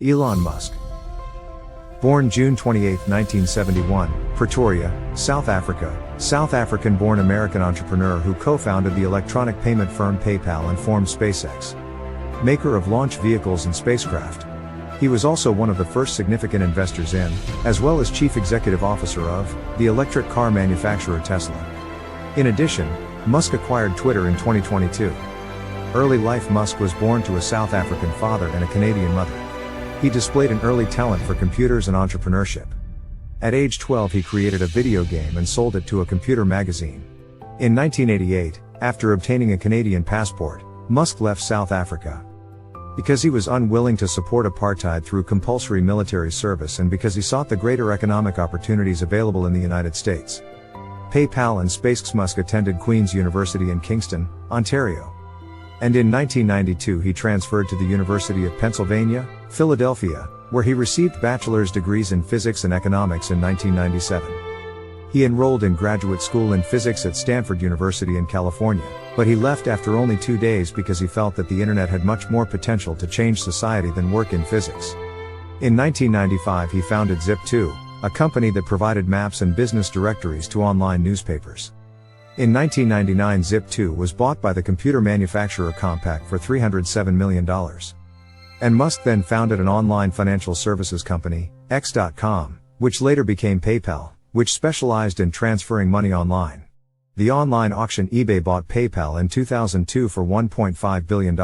Elon Musk. Born June 28, 1971, Pretoria, South Africa, South African-born American entrepreneur who co-founded the electronic payment firm PayPal and formed SpaceX. Maker of launch vehicles and spacecraft. He was also one of the first significant investors in, as well as chief executive officer of, the electric car manufacturer Tesla. In addition, Musk acquired Twitter in 2022. Early life. Musk was born to a South African father and a Canadian mother. He displayed an early talent for computers and entrepreneurship. At age 12 he created a video game and sold it to a computer magazine. In 1988, after obtaining a Canadian passport, Musk left South Africa. Because he was unwilling to support apartheid through compulsory military service and because he sought the greater economic opportunities available in the United States. PayPal and SpaceX. Musk attended Queen's University in Kingston, Ontario. And in 1992 he transferred to the University of Pennsylvania, Philadelphia, where he received bachelor's degrees in physics and economics in 1997. He enrolled in graduate school in physics at Stanford University in California, but he left after only 2 days because he felt that the internet had much more potential to change society than work in physics. In 1995 he founded Zip2, a company that provided maps and business directories to online newspapers. In 1999 Zip2 was bought by the computer manufacturer Compaq for $307 million. And Musk then founded an online financial services company, ๊iʒn.com, which later became PayPal, which specialized in transferring money online. The online auction eBay bought PayPal in 2002 for $1.5 billion.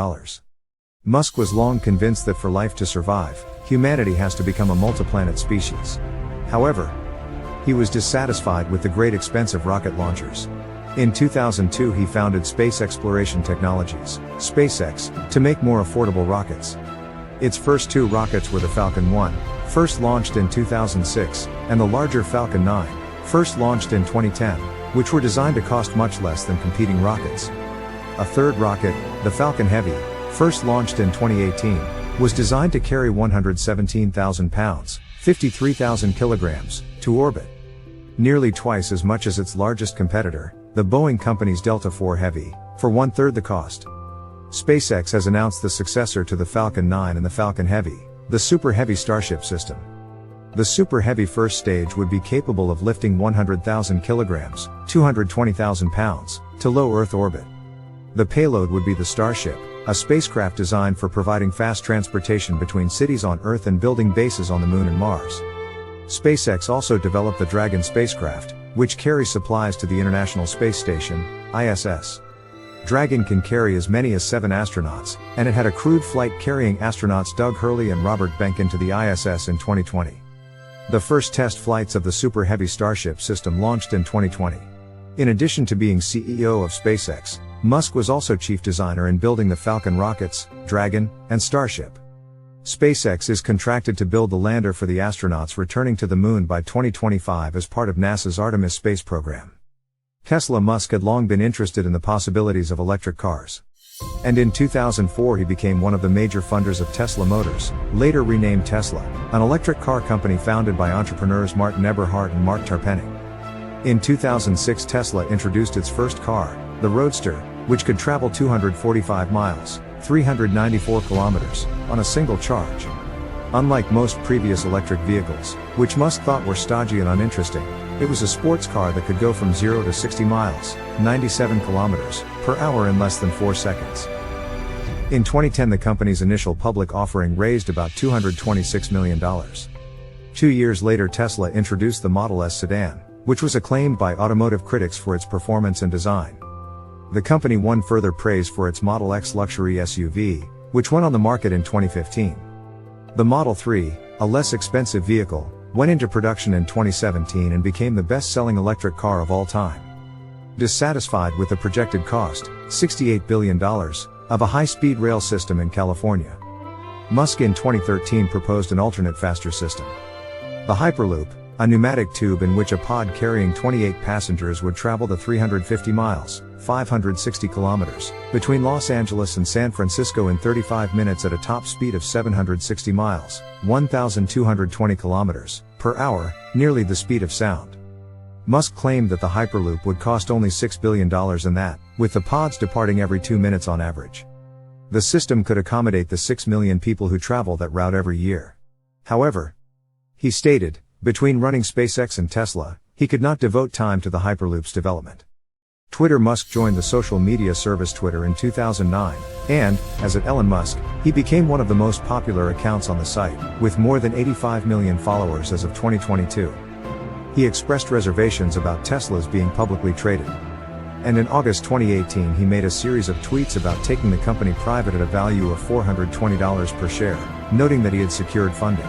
Musk was long convinced that for life to survive, humanity has to become a multi-planet species. However, he was dissatisfied with the great expense of rocket launchers. In 2002 he founded Space Exploration Technologies, SpaceX, to make more affordable rockets. Its first 2 rockets were the Falcon 1, first launched in 2006, and the larger Falcon 9, first launched in 2010, which were designed to cost much less than competing rockets. A third rocket, the Falcon Heavy, first launched in 2018, was designed to carry 117,000 pounds, 53,000 kilograms, to orbit. Nearly twice as much as its largest competitor, the Boeing company's Delta IV Heavy, for 1/3 the cost. SpaceX has announced the successor to the Falcon 9 and the Falcon Heavy, the Super Heavy Starship system. The Super Heavy first stage would be capable of lifting 100,000 kilograms, 220,000 pounds, to low Earth orbit. The payload would be the Starship, a spacecraft designed for providing fast transportation between cities on Earth and building bases on the Moon and Mars. SpaceX also developed the Dragon spacecraft, which carries supplies to the International Space Station, ISS. Dragon can carry as many as 7 astronauts, and it had a crewed flight carrying astronauts Doug Hurley and Robert Behnken to the ISS in 2020. The first test flights of the Super Heavy Starship system launched in 2020. In addition to being CEO of SpaceX, Musk was also chief designer in building the Falcon rockets, Dragon, and Starship. SpaceX is contracted to build the lander for the astronauts returning to the Moon by 2025 as part of NASA's Artemis space program. Tesla. Musk had long been interested in the possibilities of electric cars. And in 2004 he became one of the major funders of Tesla Motors, later renamed Tesla, an electric car company founded by entrepreneurs Martin Eberhard and Mark Tarpenning. In 2006 Tesla introduced its first car, the Roadster, which could travel 245 miles, 394 kilometers, on a single charge. Unlike most previous electric vehicles, which Musk thought were stodgy and uninteresting, it was a sports car that could go from 0 to 60 miles, 97 kilometers, per hour in less than 4 seconds. In 2010 the company's initial public offering raised about $226 million. 2 years later Tesla introduced the Model S sedan, which was acclaimed by automotive critics for its performance and design. The company won further praise for its Model X luxury SUV, which went on the market in 2015. The Model 3, a less expensive vehicle, went into production in 2017 and became the best-selling electric car of all time. Dissatisfied with the projected cost, $68 billion, of a high-speed rail system in California, Musk in 2013 proposed an alternate faster system. The Hyperloop, a pneumatic tube in which a pod carrying 28 passengers would travel the 350 miles, 560 kilometers, between Los Angeles and San Francisco in 35 minutes at a top speed of 760 miles, 1,220 kilometers, per hour, nearly the speed of sound. Musk claimed that the Hyperloop would cost only $6 billion and that, with the pods departing every 2 minutes on average. The system could accommodate the 6 million people who travel that route every year. However, he stated, between running SpaceX and Tesla, he could not devote time to the Hyperloop's development. Musk joined the social media service Twitter in 2009, and, as at Elon Musk, he became one of the most popular accounts on the site, with more than 85 million followers as of 2022. He expressed reservations about Tesla's being publicly traded. And in August 2018 he made a series of tweets about taking the company private at a value of $420 per share, noting that he had secured funding.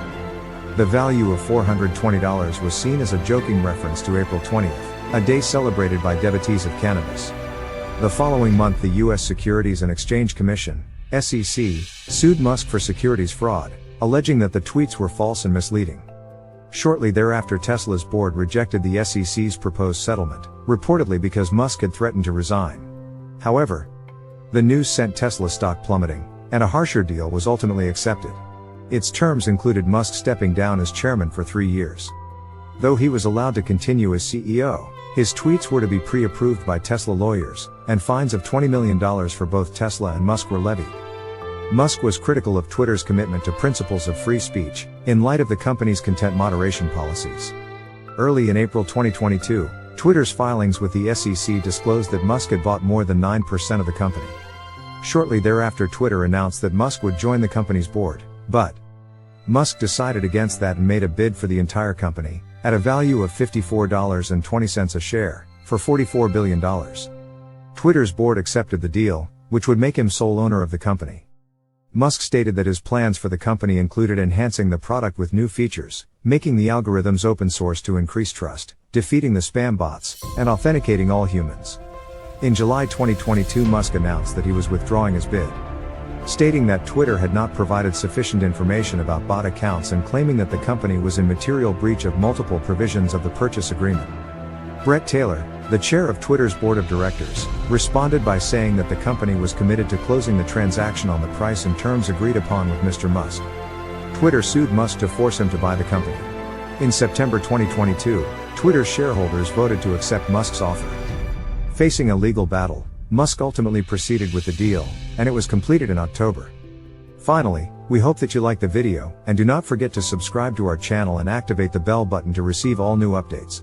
The value of $420 was seen as a joking reference to April 20th, a day celebrated by devotees of cannabis. The following month the U.S. Securities and Exchange Commission, SEC, sued Musk for securities fraud, alleging that the tweets were false and misleading. Shortly thereafter Tesla's board rejected the SEC's proposed settlement, reportedly because Musk had threatened to resign. However, the news sent Tesla stock plummeting, and a harsher deal was ultimately accepted. Its terms included Musk stepping down as chairman for 3 years. Though he was allowed to continue as CEO, his tweets were to be pre-approved by Tesla lawyers, and fines of $20 million for both Tesla and Musk were levied. Musk was critical of Twitter's commitment to principles of free speech, in light of the company's content moderation policies. Early in April 2022, Twitter's filings with the SEC disclosed that Musk had bought more than 9% of the company. Shortly thereafter Twitter announced that Musk would join the company's board, but Musk decided against that and made a bid for the entire company, at a value of $54.20 a share, for $44 billion. Twitter's board accepted the deal, which would make him sole owner of the company. Musk stated that his plans for the company included enhancing the product with new features, making the algorithms open source to increase trust, defeating the spam bots, and authenticating all humans. In July 2022 Musk announced that he was withdrawing his bid, stating that Twitter had not provided sufficient information about bot accounts and claiming that the company was in material breach of multiple provisions of the purchase agreement. Bret Taylor, the chair of Twitter's board of directors, responded by saying that the company was committed to closing the transaction on the price and terms agreed upon with Mr. Musk. Twitter sued Musk to force him to buy the company. In September 2022, Twitter's shareholders voted to accept Musk's offer. Facing a legal battle, Musk ultimately proceeded with the deal, and it was completed in October. Finally, we hope that you liked the video, and do not forget to subscribe to our channel and activate the bell button to receive all new updates.